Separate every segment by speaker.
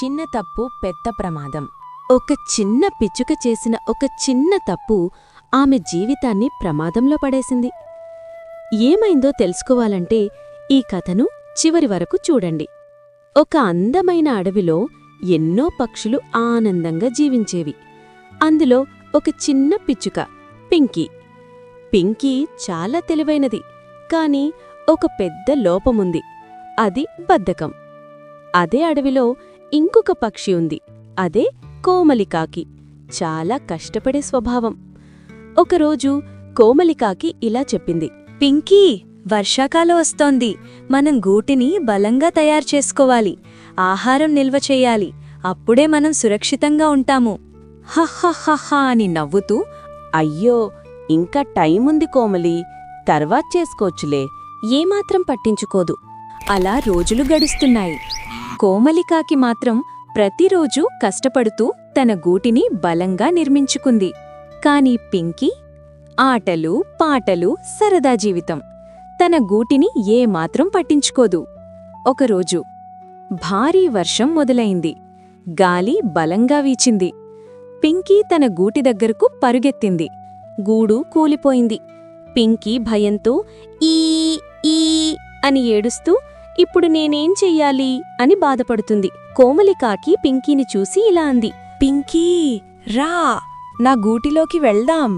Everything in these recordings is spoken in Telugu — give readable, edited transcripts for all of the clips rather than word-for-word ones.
Speaker 1: చిన్న తప్పు పెద్ద ప్రమాదం.
Speaker 2: ఒక చిన్న పిచ్చుక చేసిన ఒక చిన్న తప్పు ఆమె జీవితాన్ని ప్రమాదంలో పడేసింది. ఏమైందో తెలుసుకోవాలంటే ఈ కథను చివరి వరకు చూడండి. ఒక అందమైన అడవిలో ఎన్నో పక్షులు ఆనందంగా జీవించేవి. అందులో ఒక చిన్న పిచ్చుక, పింకీ. పింకీ చాలా తెలివైనది, కాని ఒక పెద్ద లోపముంది. అది బద్ధకం. అదే అడవిలో ఇంకొక పక్షి ఉంది. అదే కోమలికాకి. చాలా కష్టపడే స్వభావం. ఒకరోజు కోమలికాకి ఇలా చెప్పింది.
Speaker 3: పింకీ, వర్షాకాలం వస్తోంది. మనం గూటిని బలంగా తయారు చేసుకోవాలి. ఆహారం నిల్వ చెయ్యాలి. అప్పుడే మనం సురక్షితంగా ఉంటాము.
Speaker 2: హహహహా అని నవ్వుతూ, అయ్యో, ఇంకా టైముంది కోమలి, తర్వాత్ చేసుకోవచ్చులే, ఏమాత్రం పట్టించుకోదు. అలా రోజులు గడుస్తున్నాయి. కోమలికాకి మాత్రం ప్రతిరోజూ కష్టపడుతూ తన గూటిని బలంగా నిర్మించుకుంది. కాని పింకీ ఆటలు పాటలు సరదా జీవితం. తన గూటిని ఏమాత్రం పట్టించుకోదు. ఒకరోజు భారీ వర్షం మొదలైంది. గాలి బలంగా వీచింది. పింకీ తన గూటి దగ్గరకు పరుగెత్తింది. గూడు కూలిపోయింది. పింకీ భయంతో ఈ ఈ అని ఏడుస్తూ ఇప్పుడు నేనేం చెయ్యాలి అని బాధపడుతుంది. కోమలికాకి పింకీని చూసి ఇలా అంది.
Speaker 3: పింకీ, రా, నా గూటిలోకి వెళ్దాం.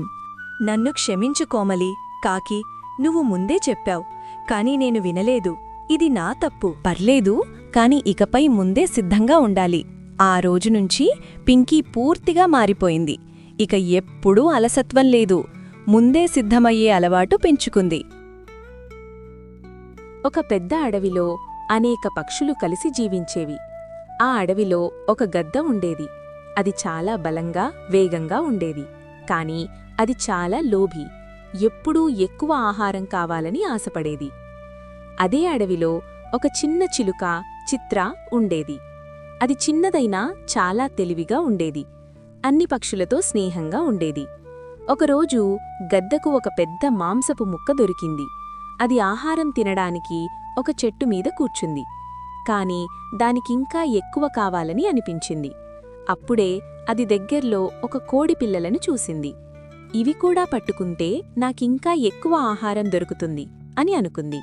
Speaker 3: నన్ను క్షమించు కోమలి. కాకి, నువ్వు ముందే చెప్పావు, కాని నేను వినలేదు. ఇది నా తప్పు.
Speaker 2: పర్లేదు, కాని ఇకపై ముందే సిద్ధంగా ఉండాలి. ఆ రోజునుంచి పింకీ పూర్తిగా మారిపోయింది. ఇక ఎప్పుడూ అలసత్వం లేదు. ముందే సిద్ధమయ్యే అలవాటు పెంచుకుంది. ఒక పెద్ద అడవిలో అనేక పక్షులు కలిసి జీవించేవి. ఆ అడవిలో ఒక గద్ద ఉండేది. అది చాలా బలంగా, వేగంగా ఉండేది. కాని అది చాలా లోభి. ఎప్పుడూ ఎక్కువ ఆహారం కావాలని ఆశపడేది. అదే అడవిలో ఒక చిన్న చిలుక, చిత్ర, ఉండేది. అది చిన్నదైనా చాలా తెలివిగా ఉండేది. అన్ని పక్షులతో స్నేహంగా ఉండేది. ఒకరోజు గద్దకు ఒక పెద్ద మాంసపు ముక్క దొరికింది. అది ఆహారం తినడానికి ఒక చెట్టు మీద కూర్చుంది. కాని దానికింకా ఎక్కువ కావాలని అనిపించింది. అప్పుడే అది దగ్గర్లో ఒక కోడిపిల్లలను చూసింది. ఇవి కూడా పట్టుకుంటే నాకింకా ఎక్కువ ఆహారం దొరుకుతుంది అని అనుకుంది.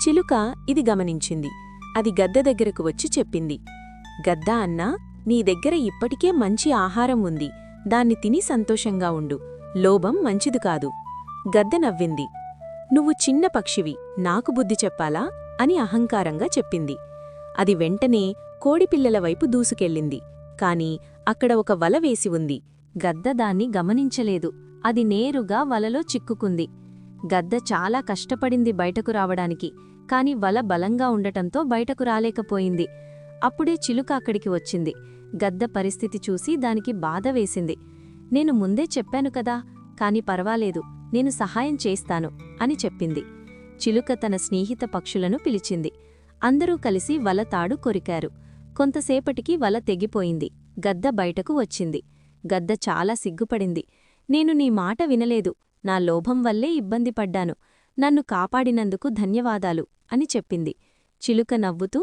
Speaker 2: చిలుక ఇది గమనించింది. అది గద్ద దగ్గరకు వచ్చి చెప్పింది. గద్దా అన్నా, నీ దగ్గర ఇప్పటికే మంచి ఆహారం ఉంది. దాన్ని తిని సంతోషంగా ఉండు. లోభం మంచిది కాదు. గద్ద నవ్వింది. నువ్వు చిన్న పక్షివి, నాకు బుద్ధి చెప్పాలా అని అహంకారంగా చెప్పింది. అది వెంటనే కోడిపిల్లల వైపు దూసుకెళ్ళింది. కాని అక్కడ ఒక వల వేసి ఉంది. గద్ద దాన్ని గమనించలేదు. అది నేరుగా వలలో చిక్కుకుంది. గద్ద చాలా కష్టపడింది బయటకు రావడానికి. కాని వల బలంగా ఉండటంతో బయటకు రాలేకపోయింది. అప్పుడే చిలుక అక్కడికి వచ్చింది. గద్ద పరిస్థితి చూసి దానికి బాధ వేసింది. నేను ముందే చెప్పాను కదా, కాని పర్వాలేదు, నేను సహాయం చేస్తాను అని చెప్పింది. చిలుక తన స్నేహిత పక్షులను పిలిచింది. అందరూ కలిసి వల తాడు కొరికారు. కొంతసేపటికి వల తెగిపోయింది. గద్ద బయటకు వచ్చింది. గద్ద చాలా సిగ్గుపడింది. నేను నీ మాట వినలేదు. నా లోభం వల్లే ఇబ్బంది పడ్డాను. నన్ను కాపాడినందుకు ధన్యవాదాలు అని చెప్పింది. చిలుక నవ్వుతూ,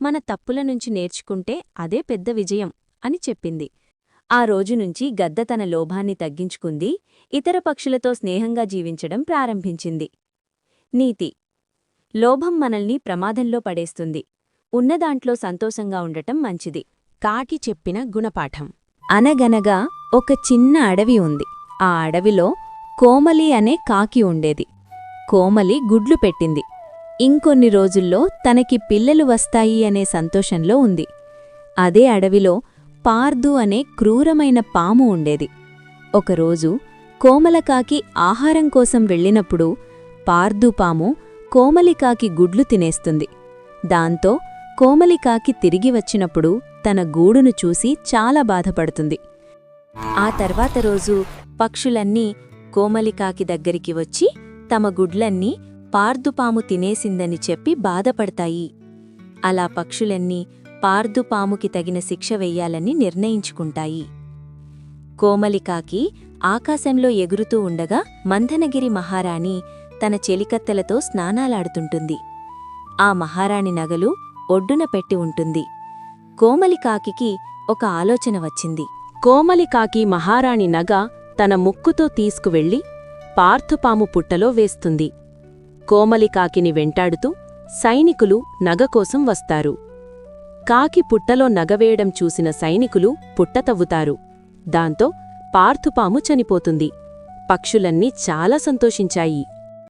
Speaker 2: మన తప్పుల నుంచి నేర్చుకుంటే అదే పెద్ద విజయం అని చెప్పింది. ఆ రోజునుంచి గద్ద తన లోభాన్ని తగ్గించుకుంది. ఇతర పక్షులతో స్నేహంగా జీవించడం ప్రారంభించింది. నీతి: లోభం మనల్ని ప్రమాదంలో పడేస్తుంది. ఉన్నదాంట్లో సంతోషంగా ఉండటం మంచిది. కాకి చెప్పిన గుణపాఠం. అనగనగా ఒక చిన్న అడవి ఉంది. ఆ అడవిలో కోమలి అనే కాకి ఉండేది. కోమలి గుడ్లు పెట్టింది. ఇంకొన్ని రోజుల్లో తనకి పిల్లలు వస్తాయి అనే సంతోషంలో ఉంది. అదే అడవిలో పార్దు అనే క్రూరమైన పాము ఉండేది. ఒకరోజు కోమలకాకి ఆహారం కోసం వెళ్ళినప్పుడు పార్దుపాము కోమలికాకి గుడ్లు తినేస్తుంది. దాంతో కోమలికాకి తిరిగి వచ్చినప్పుడు తన గూడును చూసి చాలా బాధపడుతుంది. ఆ తర్వాత రోజు పక్షులన్నీ కోమలికాకి దగ్గరికి వచ్చి తమ గుడ్లన్నీ పార్దుపాము తినేసిందని చెప్పి బాధపడతాయి. అలా పక్షులన్నీ పార్దుపాముకి తగిన శిక్ష వెయ్యాలని నిర్ణయించుకుంటాయి. కోమలికాకి ఆకాశంలో ఎగురుతూ ఉండగా మంథనగిరి మహారాణి తన చెలికత్తెలతో స్నానాలాడుతుంటుంది. ఆ మహారాణి నగలు ఒడ్డున పెట్టి ఉంటుంది.
Speaker 1: కోమలికాకి ఒక ఆలోచన వచ్చింది.
Speaker 2: కోమలికాకి మహారాణి నగ తన ముక్కుతో తీసుకువెళ్ళి పార్థుపాము పుట్టలో వేస్తుంది. కోమలికాకిని వెంటాడుతూ సైనికులు నగ కోసం వస్తారు. కాకి పుట్టలో నగవేయడం చూసిన సైనికులు పుట్ట తవ్వుతారు. దాంతో పార్థుపాము చనిపోతుంది. పక్షులన్నీ చాలా సంతోషించాయి.